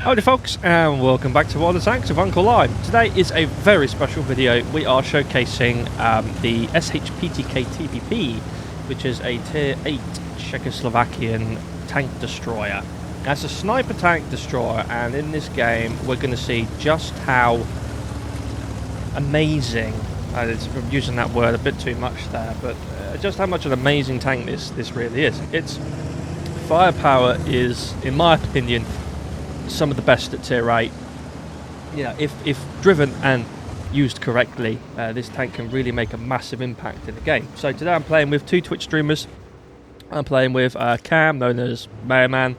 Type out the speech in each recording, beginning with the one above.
Howdy folks, and welcome back to World of Tanks with Uncle Lime. Today is a very special video. We are showcasing the ShPTK-TVP, which is a Tier 8 Czechoslovakian tank destroyer. That's a sniper tank destroyer, and in this game we're going to see just how amazing, I'm using that word a bit too much there, but just how much an amazing tank this really is. Its firepower is, in my opinion, some of the best at Tier 8. Yeah, if driven and used correctly, this tank can really make a massive impact in the game. So today I'm playing with two Twitch streamers. I'm playing with Cam, known as Mayorman.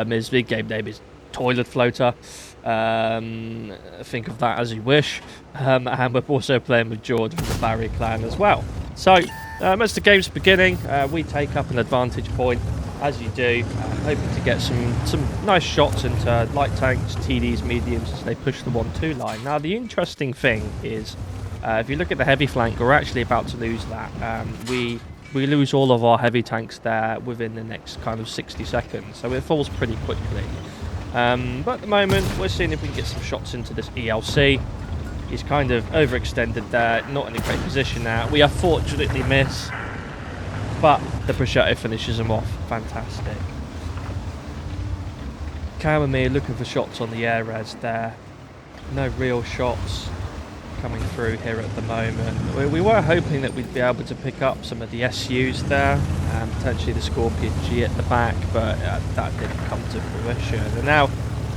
His big game name is Toilet Floater. Think of that as you wish. And we're also playing with George from the Barry clan as well. So as the game's beginning, we take up an advantage point, as you do, hoping to get some nice shots into light tanks, TDs, mediums as they push the 1-2 line. Now the interesting thing is, if you look at the heavy flank, we're actually about to lose that. We lose all of our heavy tanks there within the next kind of 60 seconds, so it falls pretty quickly. But at the moment, we're seeing if we can get some shots into this ELC. He's kind of overextended there, not in a great position now. We unfortunately miss, but the prosciutto finishes him off. Fantastic. Cam and me are looking for shots on the air res there. No real shots coming through here at the moment. We were hoping that we'd be able to pick up some of the SUs there, and potentially the Scorpion G at the back, but that didn't come to fruition. And now,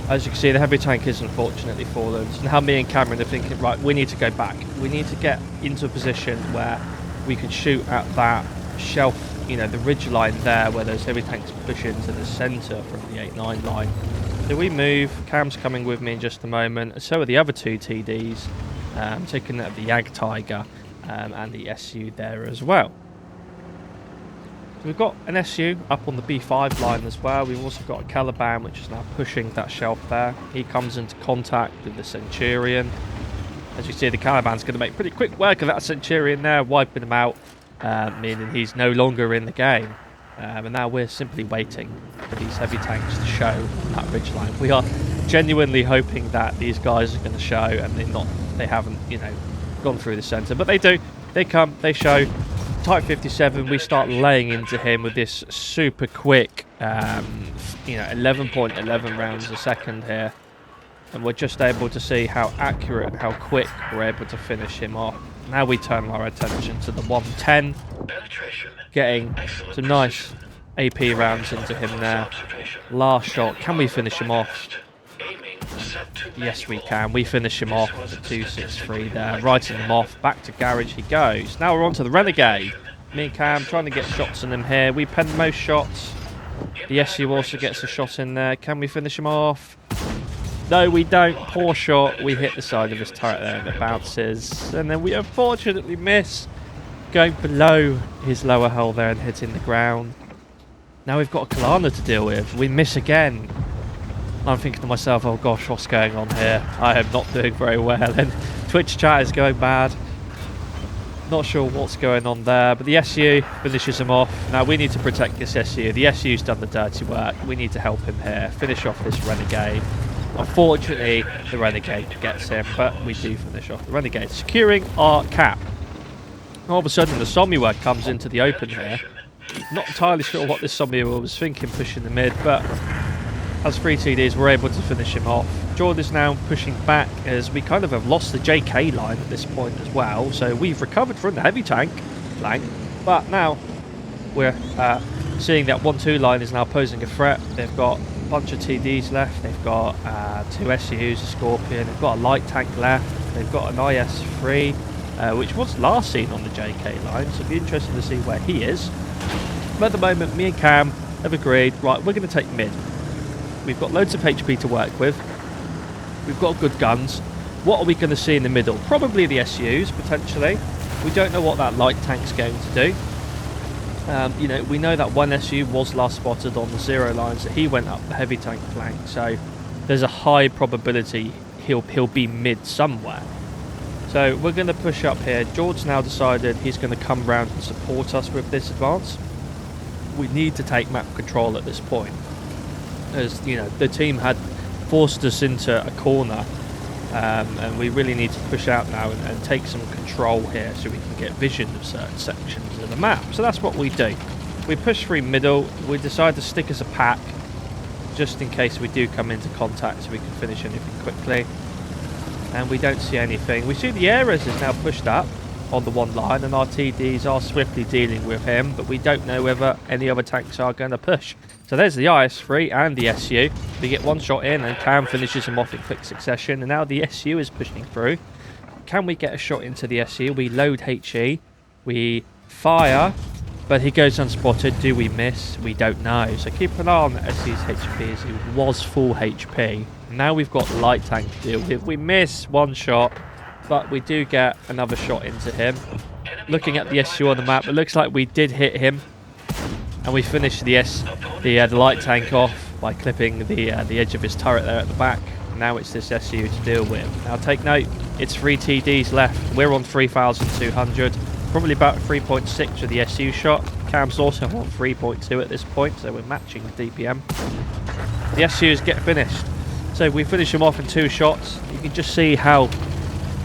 as you can see, the heavy tank is unfortunately fallen. So now me and Cameron are thinking, right, we need to go back. We need to get into a position where we can shoot at that shelf, you know, the ridge line there where those heavy tanks push into the centre from the 8-9 line. So we move. Cam's coming with me in just a moment, and so are the other two TDs. Taking out the Jag Tiger and the SU there as well. So we've got an SU up on the B5 line as well. We've also got a Caliban, which is now pushing that shelf there. He comes into contact with the Centurion. As you see, the Caliban's going to make pretty quick work of that Centurion there, wiping him out, meaning he's no longer in the game. And now we're simply waiting for these heavy tanks to show that ridgeline. We are genuinely hoping that these guys are going to show, and they haven't, you know, gone through the centre, but they do. They come, they show. Type 57, we start laying into him with this super quick, you know, 11.11 rounds a second here, and we're just able to see how accurate, how quick we're able to finish him off. Now we turn our attention to the 110, getting some nice AP rounds into him there. Last shot, can we finish him off? Yes, we can. We finish him off with a 263 there, writing him off. Back to garage he goes. Now we're on to the Renegade. Me and Cam trying to get shots on him here. We pen most shots. The SU also gets a shot in there. Can we finish him off? No, we don't. Poor shot. We hit the side of his turret there and it bounces. And then we unfortunately miss, going below his lower hull there and hitting the ground. Now we've got a Kalana to deal with. We miss again. I'm thinking to myself, oh gosh, what's going on here? I am not doing very well, and Twitch chat is going bad. Not sure what's going on there, but the SU finishes him off. Now we need to protect this SU. The SU's done the dirty work. We need to help him here, finish off this Renegade. Unfortunately, the Renegade gets him, but we do finish off the Renegade, securing our cap. All of a sudden, the Somua comes into the open here. Not entirely sure what this Somua was thinking, pushing the mid, but as 3 TDs, we're able to finish him off. Jordan is now pushing back as we kind of have lost the JK line at this point as well. So we've recovered from the heavy tank flank, but now we're seeing that 1-2 line is now posing a threat. They've got a bunch of TDs left. They've got 2 SUs, a Scorpion. They've got a light tank left. They've got an IS-3, which was last seen on the JK line. So it'll be interesting to see where he is. But at the moment, me and Cam have agreed, right, we're going to take mid. We've got loads of HP to work with. We've got good guns. What are we going to see in the middle? Probably the SUs, potentially. We don't know what that light tank's going to do. You know, we know that one SU was last spotted on the 0 line, so he went up the heavy tank flank. So there's a high probability he'll be mid somewhere. So we're going to push up here. George's now decided he's going to come round and support us with this advance. We need to take map control at this point. As you know, the team had forced us into a corner, and we really need to push out now and take some control here so we can get vision of certain sections of the map. So that's what we do. We push through middle. We decide to stick as a pack just in case we do come into contact so we can finish anything quickly. And we don't see anything. We see the air res is now pushed up on the one line, and our TDs are swiftly dealing with him, but we don't know whether any other tanks are going to push. So there's the IS-3 and the SU. We get one shot in, and Cam finishes him off in quick succession, and now the SU is pushing through. Can we get a shot into the SU? We load HE, we fire, but he goes unspotted. Do we miss? We don't know. So keep an eye on the SU's HP, as he was full HP. Now we've got light tank to deal with. We miss one shot, but we do get another shot into him. Looking at the SU on the map, it looks like we did hit him, and we finished the light tank off by clipping the edge of his turret there at the back. Now it's this SU to deal with. Now take note, it's 3 TDs left. We're on 3,200, probably about 3.6 with the SU shot. Cam's also on 3.2 at this point, so we're matching the DPM. The SUs get finished. So we finish him off in 2 shots. You can just see how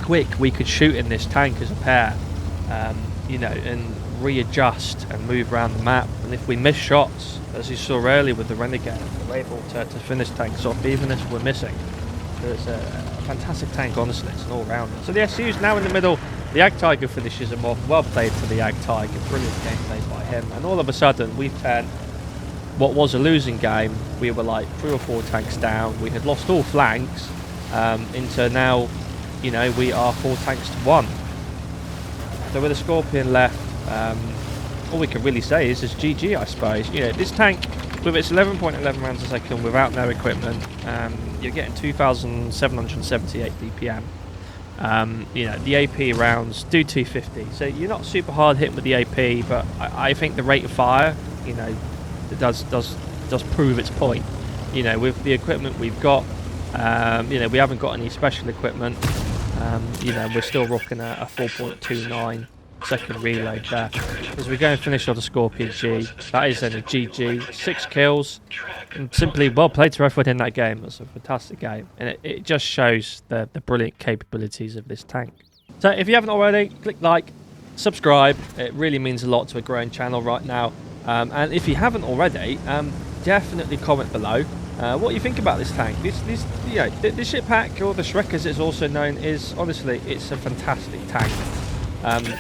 quick we could shoot in this tank as a pair, you know, and readjust and move around the map. And if we miss shots, as you saw earlier with the Renegade, we're able to finish tanks off even if we're missing. So it's a fantastic tank, honestly. It's an all-rounder. So the SU's now in the middle. The Ag Tiger finishes him off. Well played for the Ag Tiger. Brilliant gameplay by him. And all of a sudden, we've turned what was a losing game. We were like 3 or 4 tanks down. We had lost all flanks into now, you know, we are 4 tanks to 1. So with a Scorpion left, all we can really say is GG, I suppose. You know, this tank, with its 11.11 rounds a second without no equipment, you're getting 2,778 DPM. You know, the AP rounds do 250, so you're not super hard hit with the AP, but I think the rate of fire, you know, does prove its point. You know, with the equipment we've got, you know, we haven't got any special equipment. You know, we're still rocking a 4.29 second reload there. As we go and finish on the Scorpion G, that is then a GG, 6 kills, and simply well played to everyone in that game. It was a fantastic game, and it just shows the brilliant capabilities of this tank. So if you haven't already, click like, subscribe. It really means a lot to a growing channel right now. And if you haven't already, definitely comment below what you think about this tank. This you know, the ship pack, or the Shrek as it's also known, is honestly, it's a fantastic tank.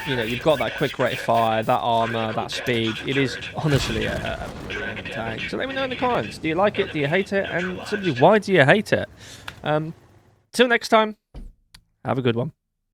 You know, you've got that quick rate of fire, that armor, that speed. It is honestly a brilliant tank. So let me know in the comments. Do you like it? Do you hate it? And simply, why do you hate it? Till next time, have a good one.